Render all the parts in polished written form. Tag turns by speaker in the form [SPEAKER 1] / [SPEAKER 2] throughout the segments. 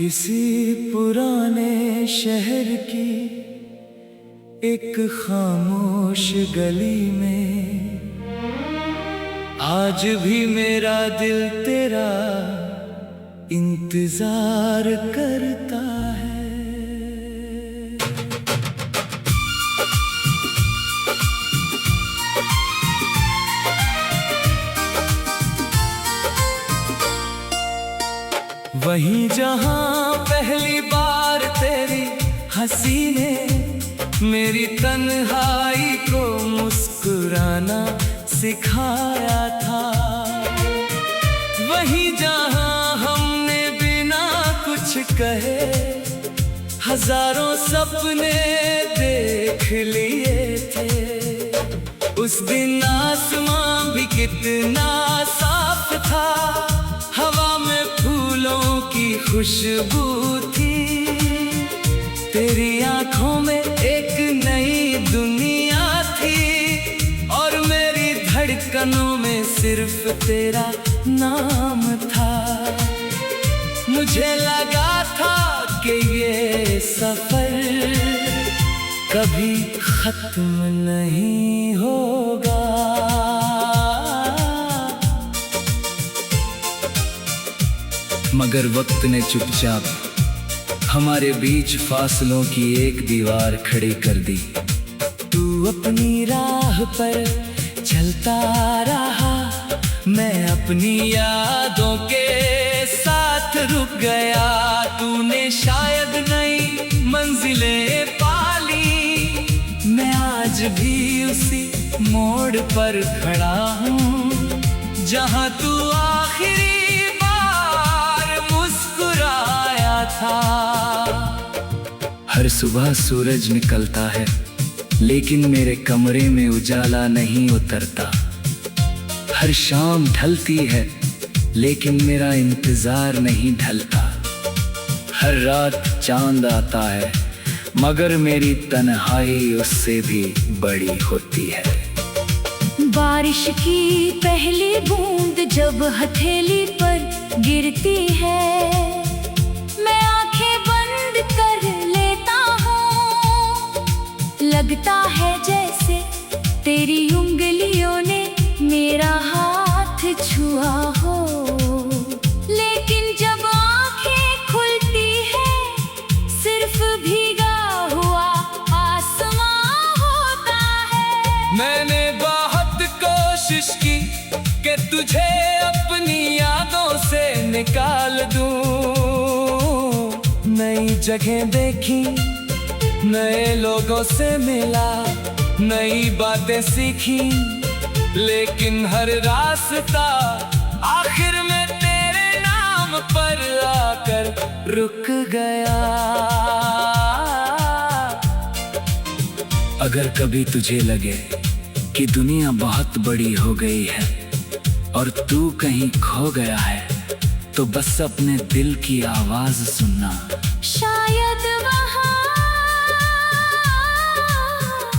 [SPEAKER 1] किसी पुराने शहर की एक खामोश गली में आज भी मेरा दिल तेरा इंतजार करता है। वहीं जहां पहली बार तेरी हंसी ने मेरी तन्हाई को मुस्कुराना सिखाया था, वहीं जहां हमने बिना कुछ कहे हजारों सपने देख लिए थे। उस दिन आसमां भी कितना साफ था, हवा में फूलों की खुशबू थी, तेरी आंखों में एक नई दुनिया थी और मेरी धड़कनों में सिर्फ तेरा नाम था। मुझे लगा था कि ये सफर कभी खत्म नहीं होगा,
[SPEAKER 2] मगर वक्त ने चुपचाप हमारे बीच फासलों की एक दीवार खड़ी कर दी।
[SPEAKER 1] तू अपनी राह पर चलता रहा, मैं अपनी यादों के साथ रुक गया। तूने शायद नई मंजिलें पाली, मैं आज भी उसी मोड़ पर खड़ा हूँ जहाँ तू आखिरी था।
[SPEAKER 2] हर सुबह सूरज निकलता है लेकिन मेरे कमरे में उजाला नहीं उतरता। हर शाम ढलती है लेकिन मेरा इंतजार नहीं ढलता। हर रात चांद आता है मगर मेरी तन्हाई उससे भी बड़ी होती है।
[SPEAKER 3] बारिश की पहली बूंद जब हथेली पर गिरती है, लगता है जैसे तेरी उंगलियों ने मेरा हाथ छुआ हो। लेकिन जब आंखें खुलती है सिर्फ भीगा हुआ आसमां होता है।
[SPEAKER 1] मैंने बहुत कोशिश की कि तुझे अपनी यादों से निकाल दूं, नई जगह देखी, नए लोगों से मिला, नई बातें सीखी, लेकिन हर रास्ता आखिर में तेरे नाम पर आकर रुक गया।
[SPEAKER 2] अगर कभी तुझे लगे कि दुनिया बहुत बड़ी हो गई है और तू कहीं खो गया है तो बस अपने दिल की आवाज सुनना,
[SPEAKER 3] शायद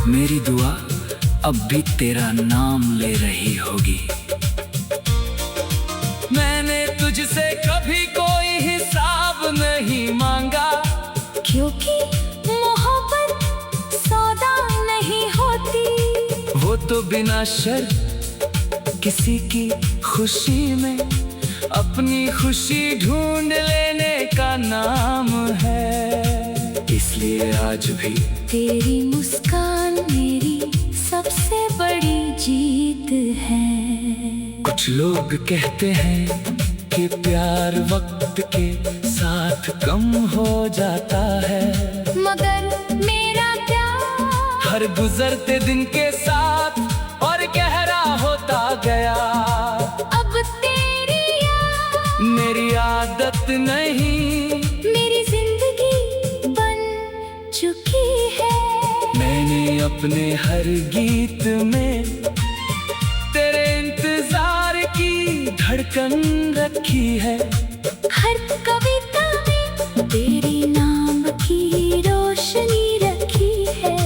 [SPEAKER 2] मेरी दुआ अब भी तेरा नाम ले रही होगी।
[SPEAKER 1] मैंने तुझसे कभी कोई हिसाब नहीं मांगा,
[SPEAKER 3] क्योंकि मोहब्बत सौदा नहीं होती।
[SPEAKER 1] वो तो बिना शर्त किसी की खुशी में अपनी खुशी ढूंढ लेने का नाम है। इसलिए आज भी
[SPEAKER 3] तेरी मुस्कान मेरी सबसे बड़ी जीत है।
[SPEAKER 1] कुछ लोग कहते हैं कि प्यार वक्त के साथ कम हो जाता है,
[SPEAKER 3] मगर मेरा प्यार
[SPEAKER 1] हर गुजरते दिन के साथ और गहरा होता गया।
[SPEAKER 3] अब तेरी याद
[SPEAKER 1] मेरी आदत नहीं,
[SPEAKER 3] मेरी जिंदगी बन चुकी है।
[SPEAKER 1] मैंने अपने हर गीत में तेरे इंतजार की धड़कन रखी है।
[SPEAKER 3] हर कविता में तेरी नाम की रोशनी रखी है।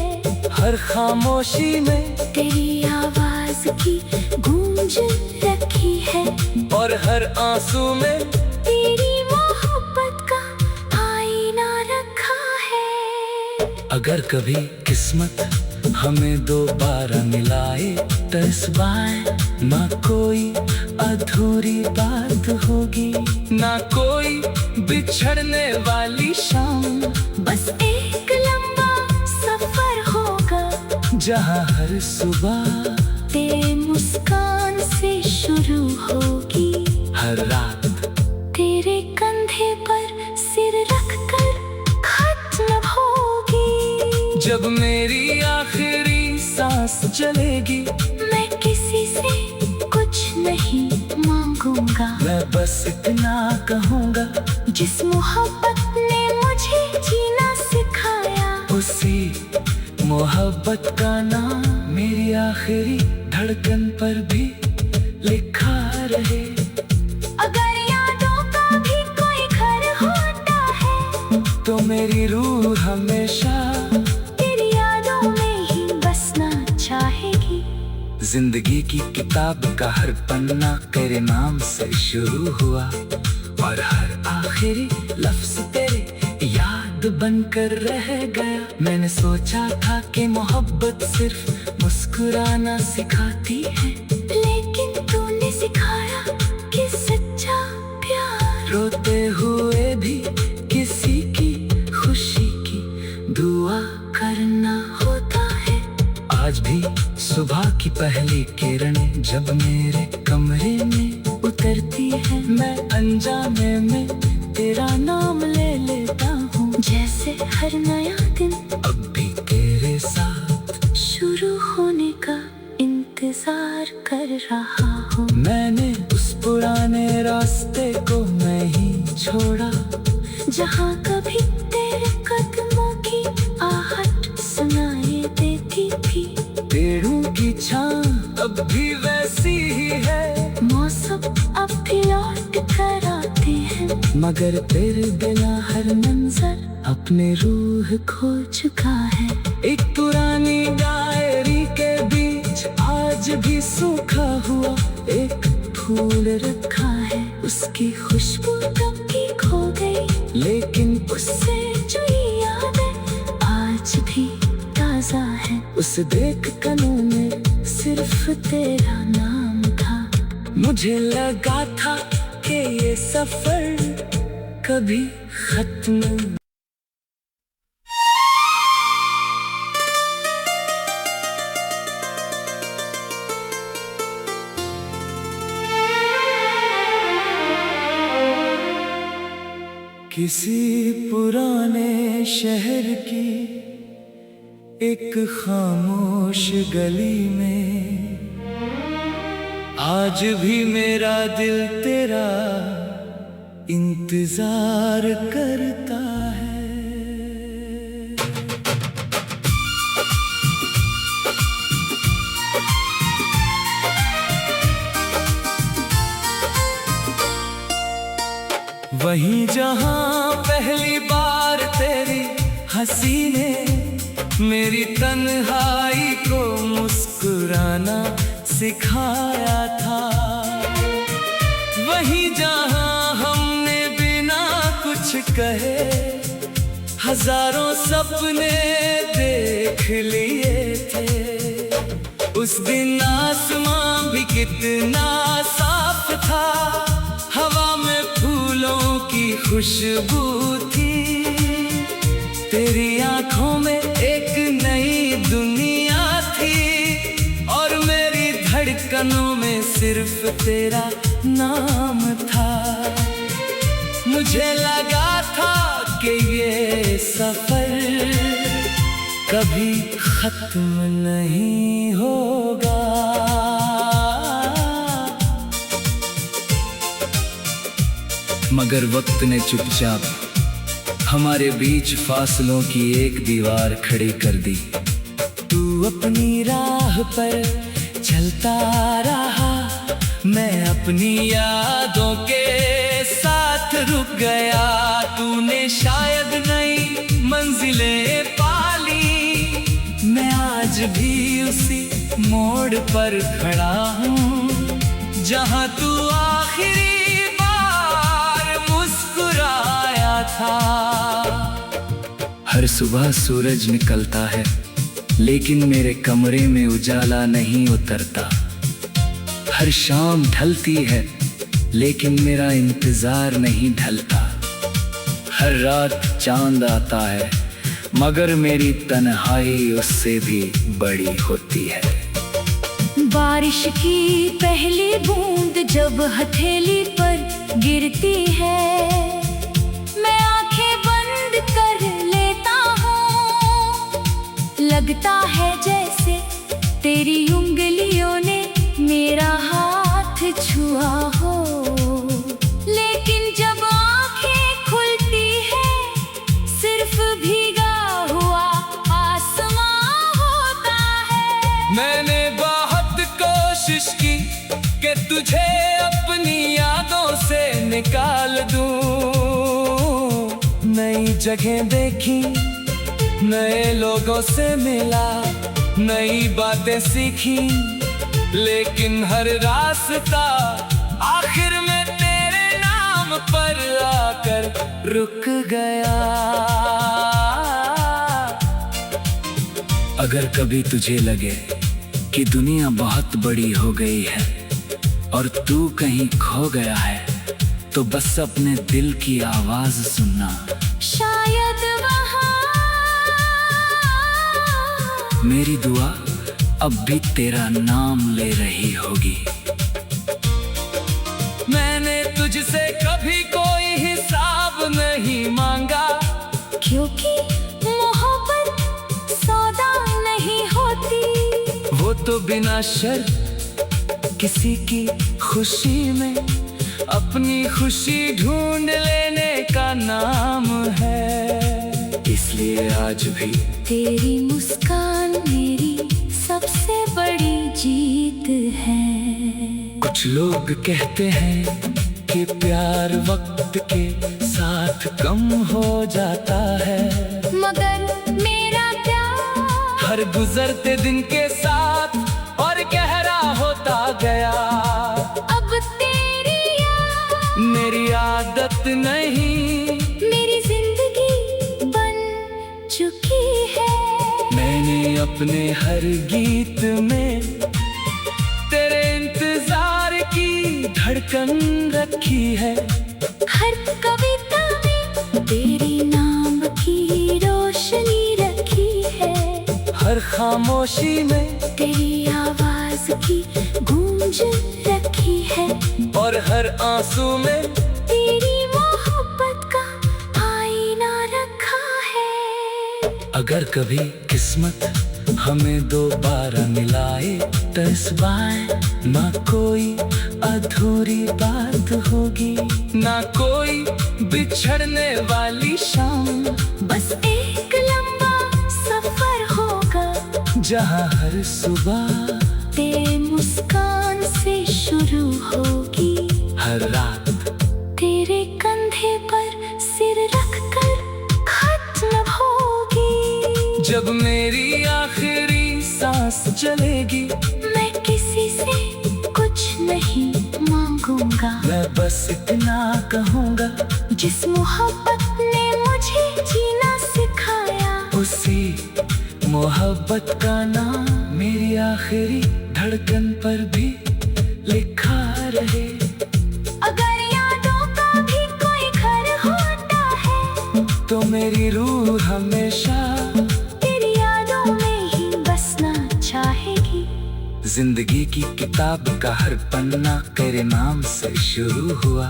[SPEAKER 1] हर खामोशी में
[SPEAKER 3] तेरी आवाज की गूंज रखी है।
[SPEAKER 1] और हर आंसू में
[SPEAKER 3] तेरी मोहब्बत का
[SPEAKER 2] अगर कभी किस्मत हमें दोबारा मिलाए तो इस बार ना कोई अधूरी बात होगी, ना कोई बिछड़ने वाली शाम।
[SPEAKER 3] बस एक लंबा सफर होगा
[SPEAKER 2] जहाँ हर सुबह
[SPEAKER 3] तेरे मुस्कान से शुरू होगी,
[SPEAKER 2] हर रात
[SPEAKER 3] तेरे कंधे पर सिर रखकर खत्म होगी।
[SPEAKER 2] जब मेरी आखिरी सांस चलेगी,
[SPEAKER 3] मैं किसी से कुछ नहीं मांगूंगा,
[SPEAKER 2] मैं बस इतना कहूँगा,
[SPEAKER 3] जिस मोहब्बत ने मुझे जीना सिखाया,
[SPEAKER 2] उसी मोहब्बत का नाम मेरी आखिरी धड़कन पर भी लिखा रहे।
[SPEAKER 3] अगर यादों का भी कोई घर होता है,
[SPEAKER 2] तो मेरी रूह हमेशा
[SPEAKER 3] तेरी यादों में ही बसना चाहेगी।
[SPEAKER 2] जिंदगी की किताब का हर पन्ना तेरे नाम से शुरू हुआ, और हर आखिरी लफ्ज तेरे याद बनकर रह गया। मैंने सोचा था कि मोहब्बत सिर्फ मुस्कुराना सिखाती है,
[SPEAKER 3] लेकिन तूने सिखाया कि सच्चा प्यार
[SPEAKER 2] रोते हुए भी किसी की खुशी की दुआ करना होता है। आज भी सुबह की पहली किरणें जब मेरे कमरे में उतरती है, मैं अनजाने में तेरा नाम ले लेता हूँ,
[SPEAKER 3] जैसे हर नया दिन
[SPEAKER 2] अब भी तेरे साथ
[SPEAKER 3] शुरू होने का इंतजार कर रहा हूँ।
[SPEAKER 2] मैंने उस पुराने रास्ते को नहीं छोड़ा,
[SPEAKER 3] जहाँ कभी तेरे कदमों की आहट सुनाई देती थी।
[SPEAKER 2] पेड़ों की छां अब भी वैसी ही है,
[SPEAKER 3] मौसम अब भी लौट कर आते हैं,
[SPEAKER 2] मगर तेरे बिना हर मंजर अपने रूह खो चुका है। एक पुरानी डायरी के बीच आज भी सूखा हुआ एक फूल रखा है,
[SPEAKER 3] उसकी खुशबू तब की खो गई,
[SPEAKER 2] लेकिन
[SPEAKER 3] उससे जुड़ी यादें आज भी ताजा है।
[SPEAKER 2] उसे देख कनों में सिर्फ तेरा नाम था, मुझे लगा था कि ये सफर कभी खत्म किसी पुराने शहर की एक खामोश गली में आज भी मेरा दिल तेरा इंतजार करता है। वहीं जहां पहली बार तेरी हंसी ने मेरी तन्हाई को मुस्कुराना सिखाया था, वहीं जहां हमने बिना कुछ कहे हजारों सपने देख लिए थे। उस दिन आसमां भी कितना साफ था, हवा में फूलों की खुशबू थी, तेरी आंखों में एक नई दुनिया थी, और मेरी धड़कनों में सिर्फ तेरा नाम था। मुझे लगा था कि ये सफर कभी खत्म नहीं होगा, मगर वक्त ने चुपचाप हमारे बीच फासलों की एक दीवार खड़ी कर दी। तू अपनी राह पर चलता रहा, मैं अपनी यादों के साथ रुक गया। तूने शायद नई मंजिलें पाली, मैं आज भी उसी मोड़ पर खड़ा हूँ जहाँ तू आखिरी था। हर सुबह सूरज निकलता है, लेकिन मेरे कमरे में उजाला नहीं उतरता। हर शाम ढलती है, लेकिन मेरा इंतजार नहीं ढलता। हर रात चांद आता है, मगर मेरी तन्हाई उससे भी बड़ी होती है।
[SPEAKER 3] बारिश की पहली बूंद जब हथेली पर गिरती है, मैं आंखें बंद कर लेता हूँ। लगता है जैसे तेरी उंगलियों ने मेरा हाथ छुआ हो। लेकिन जब आंखें खुलती है, सिर्फ भीगा हुआ आसमां होता है।
[SPEAKER 1] मैंने बहुत कोशिश की कि तुझे अपनी यादों से निकाल दूं। नई जगह देखी, नए लोगों से मिला, नई बातें सीखी, लेकिन हर रास्ता आखिर में तेरे नाम पर आकर रुक गया।
[SPEAKER 2] अगर कभी तुझे लगे कि दुनिया बहुत बड़ी हो गई है और तू कहीं खो गया है, तो बस अपने दिल की आवाज सुनना।
[SPEAKER 3] शायद वहाँ
[SPEAKER 2] मेरी दुआ अब भी तेरा नाम ले रही होगी।
[SPEAKER 1] मैंने तुझसे कभी कोई हिसाब नहीं मांगा,
[SPEAKER 3] क्योंकि मोहब्बत सौदा नहीं होती।
[SPEAKER 1] वो तो बिना शर्त किसी की खुशी में अपनी खुशी ढूंढ लेने का नाम है।
[SPEAKER 2] इसलिए आज भी
[SPEAKER 3] तेरी मुस्कान मेरी सबसे बड़ी जीत है।
[SPEAKER 2] कुछ लोग कहते हैं कि प्यार वक्त के साथ कम हो जाता है,
[SPEAKER 3] मगर मेरा प्यार
[SPEAKER 1] हर गुजरते दिन के साथ और गहरा होता गया।
[SPEAKER 3] अब तेरी याद
[SPEAKER 1] मेरी आदत नहीं,
[SPEAKER 3] मेरी जिंदगी बन चुकी है।
[SPEAKER 1] मैंने अपने हर गीत में तेरे इंतजार की धड़कन रखी है।
[SPEAKER 3] हर कविता में तेरी नाम की रोशनी रखी है।
[SPEAKER 1] हर खामोशी में
[SPEAKER 3] तेरी आवाज की गूंज रखी है।
[SPEAKER 1] और हर आंसू में
[SPEAKER 3] तेरी मोहब्बत का आईना रखा है।
[SPEAKER 2] अगर कभी किस्मत हमें दोबारा मिलाए, तो इस बार ना कोई अधूरी बात होगी,
[SPEAKER 1] ना कोई बिछड़ने वाली शाम,
[SPEAKER 3] बस एक लंबा सफर होगा,
[SPEAKER 2] जहाँ हर सुबह
[SPEAKER 3] तेरे मुस्कान से शुरू होगी।
[SPEAKER 2] हर रात
[SPEAKER 3] तेरे कंधे पर सिर रखकर खत्म होगी।
[SPEAKER 1] जब मेरी आखिरी सांस चलेगी,
[SPEAKER 3] मैं किसी से कुछ नहीं मांगूंगा,
[SPEAKER 2] मैं बस इतना कहूँगा,
[SPEAKER 3] जिस मोहब्बत ने मुझे जीना सिखाया।
[SPEAKER 2] उसी मोहब्बत का नाम मेरी आखिरी धड़कन पर भी लिखा रहे।
[SPEAKER 3] अगर यादों का भी कोई घर होता है,
[SPEAKER 1] तो मेरी रूह हमेशा
[SPEAKER 3] तेरी यादों में ही बसना चाहेगी।
[SPEAKER 2] जिंदगी की किताब का हर पन्ना तेरे नाम से शुरू हुआ,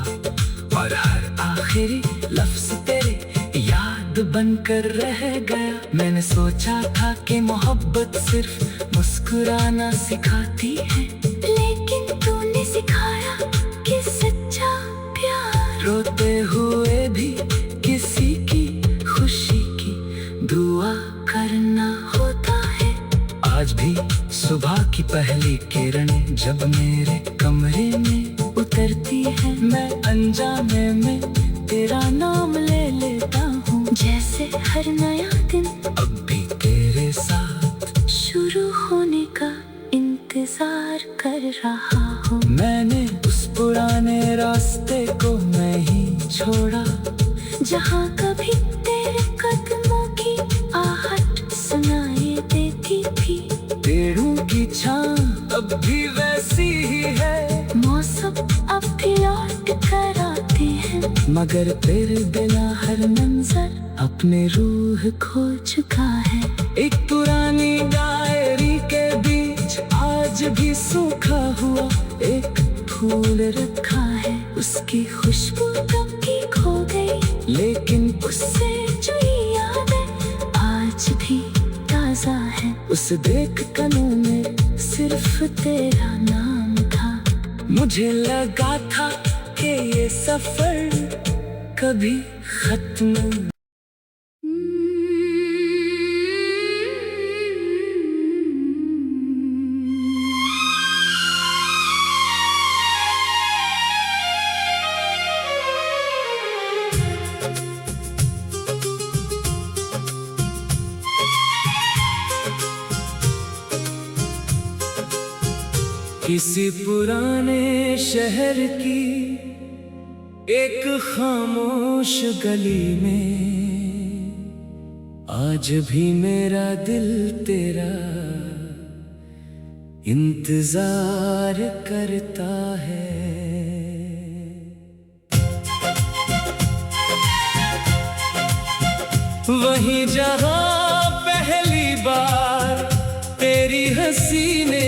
[SPEAKER 2] और हर आखिरी लफ्ज तेरे याद बनकर रह गया। मैंने सोचा था कि मोहब्बत सिर्फ मुस्कुराना सिखाती है,
[SPEAKER 3] लेकिन तूने सिखाया कि सच्चा प्यार
[SPEAKER 2] रोते हुए भी किसी की खुशी की दुआ करना होता है। आज भी सुबह की पहली किरण जब मेरे कमरे में उतरती है, मैं अनजाने में तेरा नाम ले लेता हूँ।
[SPEAKER 3] जैसे हर नया दिन
[SPEAKER 2] अब भी तेरे साथ
[SPEAKER 3] शुरू होने का इंतजार कर रहा हूँ।
[SPEAKER 2] मैंने उस पुराने रास्ते को नहीं छोड़ा,
[SPEAKER 3] जहाँ कभी तेरे कदमों की
[SPEAKER 1] मगर तेरे बिना हर मंजर अपने रूह खो चुका है। एक पुरानी डायरी के बीच आज भी सूखा हुआ एक फूल रखा है। उसकी खुशबू कब की खो गई, लेकिन उससे जो यादें आज भी ताजा है। उसे देख कनों में सिर्फ तेरा नाम था। मुझे लगा था कि ये सफर कभी खत्म किसी पुराने शहर की एक खामोश गली में आज भी मेरा दिल तेरा इंतजार करता है। वहीं जहां पहली बार तेरी हंसी ने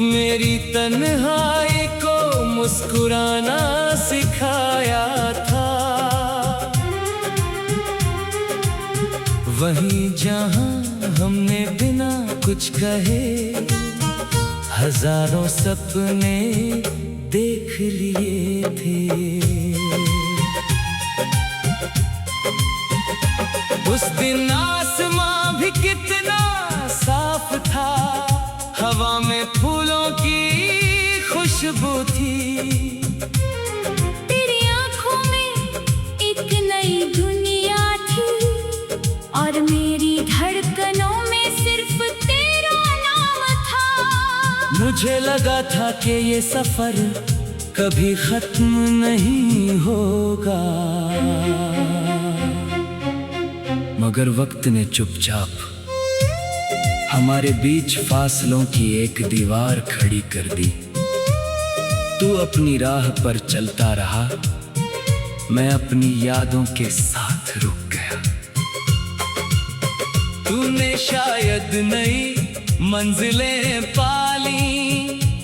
[SPEAKER 1] मेरी तन्हाई को मुस्कुराना सिखाया था। वहीं जहां हमने बिना कुछ कहे हजारों सपने देख लिए थे। उस दिन आसमां भी कितना साफ था, हवा में फूलों की खुशबू थी।
[SPEAKER 3] तेरी आंखों में एक नई दुनिया थी और मेरी धड़कनों में सिर्फ तेरा नाम था।
[SPEAKER 1] मुझे लगा था कि ये सफर कभी खत्म नहीं होगा, मगर वक्त ने चुपचाप हमारे बीच फासलों की एक दीवार खड़ी कर दी। तू अपनी राह पर चलता रहा, मैं अपनी यादों के साथ रुक गया। तूने शायद नई मंजिलें पाली,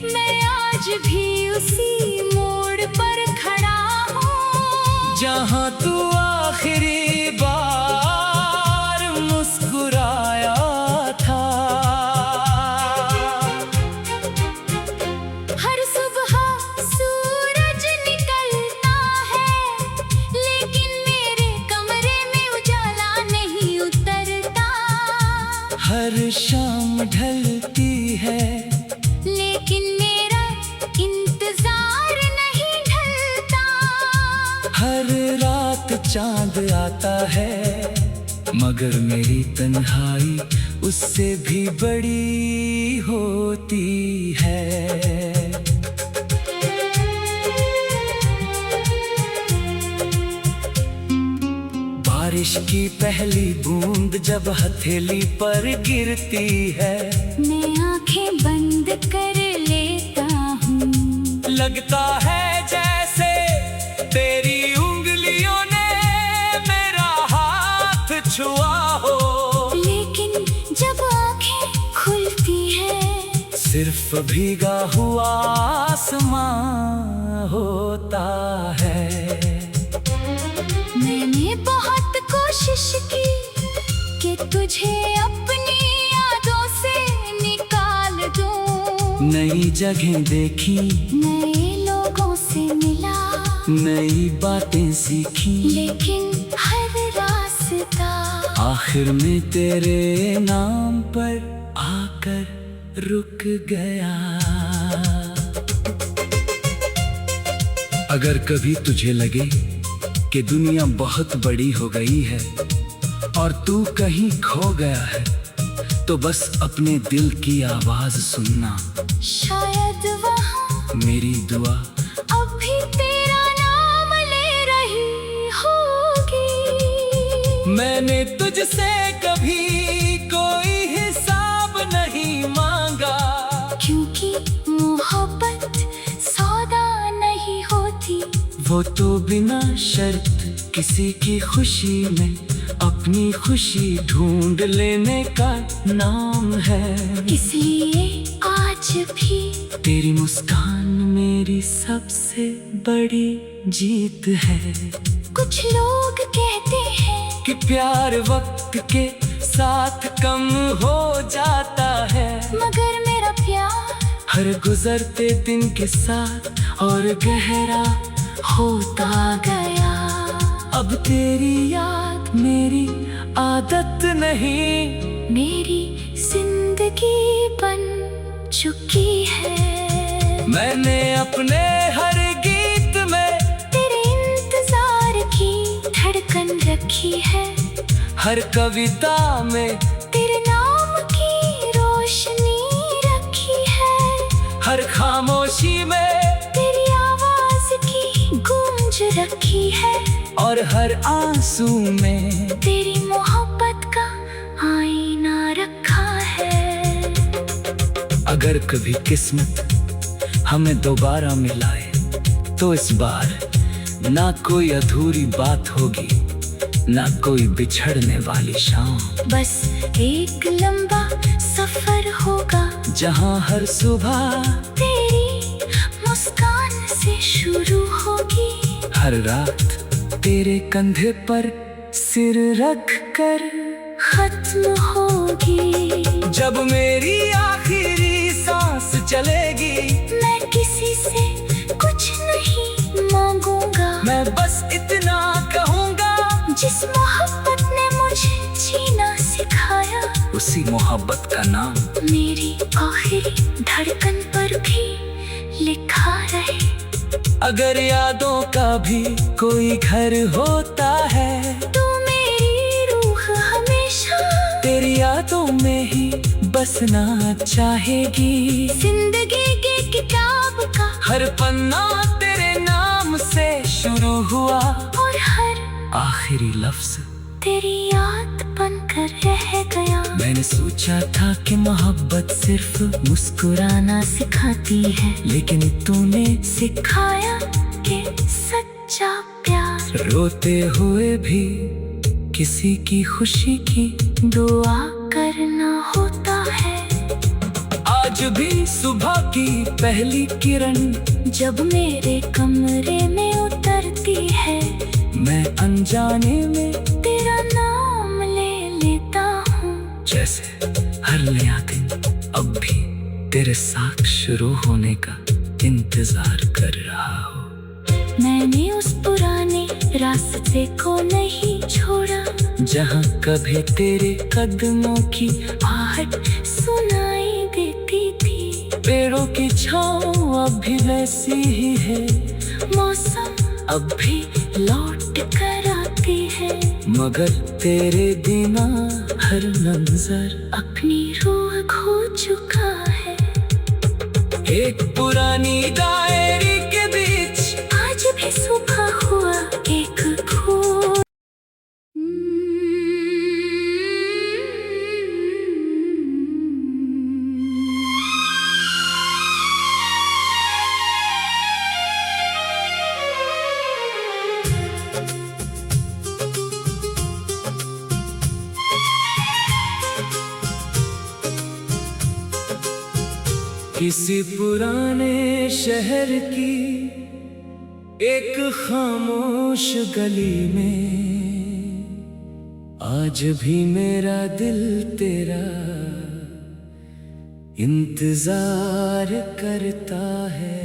[SPEAKER 3] मैं आज भी उसी मोड़ पर खड़ा हूँ
[SPEAKER 1] जहाँ तू आखिरी बार मुस्कुराया था।
[SPEAKER 3] हर सुबह सूरज निकलता है, लेकिन मेरे कमरे में उजाला नहीं उतरता।
[SPEAKER 1] हर शाम ढलती है,
[SPEAKER 3] लेकिन मेरा इंतजार नहीं ढलता।
[SPEAKER 1] हर रात चांद आता है, मगर मेरी तन्हाई उससे भी बड़ी होती है। बारिश की पहली बूंद जब हथेली पर गिरती है,
[SPEAKER 3] मैं आंखें बंद कर लेता हूँ।
[SPEAKER 1] लगता है जैसे तेरी उंगलियों ने मेरा हाथ छुआ हो।
[SPEAKER 3] लेकिन जब आंखें खुलती है,
[SPEAKER 1] सिर्फ भीगा हुआ आसमां होता है।
[SPEAKER 3] मैंने बहुत कोशिश की कि तुझे अपनी यादों से निकाल दूं।
[SPEAKER 1] नई जगह देखी,
[SPEAKER 3] नए लोगों से मिला,
[SPEAKER 1] नई बातें सीखी,
[SPEAKER 3] लेकिन हर रास्ता
[SPEAKER 1] आखिर में तेरे नाम पर आकर रुक गया। अगर कभी तुझे लगे कि दुनिया बहुत बड़ी हो गई है और तू कहीं खो गया है, तो बस अपने दिल की आवाज सुनना।
[SPEAKER 3] शायद वहाँ
[SPEAKER 1] मेरी दुआ
[SPEAKER 3] अब भी तेरा नाम ले रही होगी।
[SPEAKER 1] मैंने तुझसे कभी कोई हिसाब नहीं मांगा,
[SPEAKER 3] क्योंकि मोहब्बत सौदा नहीं होती,
[SPEAKER 1] वो तो बिना शर्त किसी की खुशी में अपनी खुशी ढूंढ लेने का नाम है।
[SPEAKER 3] इसलिए आज भी
[SPEAKER 1] तेरी मुस्कान मेरी सबसे बड़ी जीत है।
[SPEAKER 3] कुछ लोग कहते हैं
[SPEAKER 1] कि प्यार वक्त के साथ कम हो जाता है,
[SPEAKER 3] मगर मेरा प्यार
[SPEAKER 1] हर गुजरते दिन के साथ और गहरा होता गया। अब तेरी याद मेरी आदत नहीं,
[SPEAKER 3] मेरी जिंदगी बन चुकी है।
[SPEAKER 1] मैंने अपने हर गीत में
[SPEAKER 3] तेरे इंतजार की धड़कन रखी है।
[SPEAKER 1] हर कविता में
[SPEAKER 3] तेरे नाम की रोशनी रखी है।
[SPEAKER 1] हर खामोशी में
[SPEAKER 3] तेरी आवाज की गूंज रखी है।
[SPEAKER 1] और हर आंसू में
[SPEAKER 3] तेरी मोहब्बत का आईना रखा है।
[SPEAKER 1] अगर कभी किस्मत हमें दोबारा मिलाए तो इस बार ना कोई अधूरी बात होगी, ना कोई बिछड़ने वाली शाम।
[SPEAKER 3] बस एक लंबा सफर होगा
[SPEAKER 1] जहाँ हर सुबह
[SPEAKER 3] तेरी मुस्कान से शुरू होगी।
[SPEAKER 1] हर रात तेरे कंधे पर सिर रख कर
[SPEAKER 3] खत्म होगी।
[SPEAKER 1] जब मेरी आखिरी सांस चलेगी,
[SPEAKER 3] मैं किसी से कुछ नहीं मांगूंगा।
[SPEAKER 1] मैं बस इतना कहूँगा,
[SPEAKER 3] जिस मोहब्बत ने मुझे जीना सिखाया,
[SPEAKER 1] उसी मोहब्बत का नाम
[SPEAKER 3] मेरी आखिरी धड़कन पर भी लिखा रहे।
[SPEAKER 1] अगर यादों का भी कोई घर होता है,
[SPEAKER 3] तू मेरी रूह हमेशा
[SPEAKER 1] तेरी यादों में ही बसना चाहेगी।
[SPEAKER 3] जिंदगी की किताब का
[SPEAKER 1] हर पन्ना तेरे नाम से शुरू हुआ,
[SPEAKER 3] और हर
[SPEAKER 1] आखिरी लफ्ज
[SPEAKER 3] तेरी याद बनकर रह गया।
[SPEAKER 1] मैंने सोचा था कि मोहब्बत सिर्फ मुस्कुराना
[SPEAKER 3] सिखाती है,
[SPEAKER 1] लेकिन तूने
[SPEAKER 3] सिखाया कि सच्चा प्यार
[SPEAKER 1] रोते हुए भी किसी की खुशी की
[SPEAKER 3] दुआ करना होता है।
[SPEAKER 1] आज भी सुबह की पहली किरण
[SPEAKER 3] जब मेरे कमरे में उतरती है,
[SPEAKER 1] मैं अनजाने में
[SPEAKER 3] तेरा नाम ले लेता हूँ।
[SPEAKER 1] जैसे हर नया दिन अब भी तेरे साथ शुरू होने का इंतजार कर रहा हो।
[SPEAKER 3] मैंने उस पुराने रास्ते को नहीं छोड़ा,
[SPEAKER 1] जहाँ कभी तेरे कदमों की
[SPEAKER 3] आहट सुनाई देती थी।
[SPEAKER 1] पेड़ों की छाँव अब भी वैसी ही है,
[SPEAKER 3] मौसम
[SPEAKER 1] अब भी
[SPEAKER 3] लौट कर आती है,
[SPEAKER 1] मगर तेरे बिना हर मंजर
[SPEAKER 3] अपनी रूह खो चुका है।
[SPEAKER 1] एक पुरानी डायरी के बीच
[SPEAKER 3] आज भी सुबह हुआ एक खो।
[SPEAKER 1] किसी पुराने शहर की एक खामोश गली में आज भी मेरा दिल तेरा इंतजार करता है।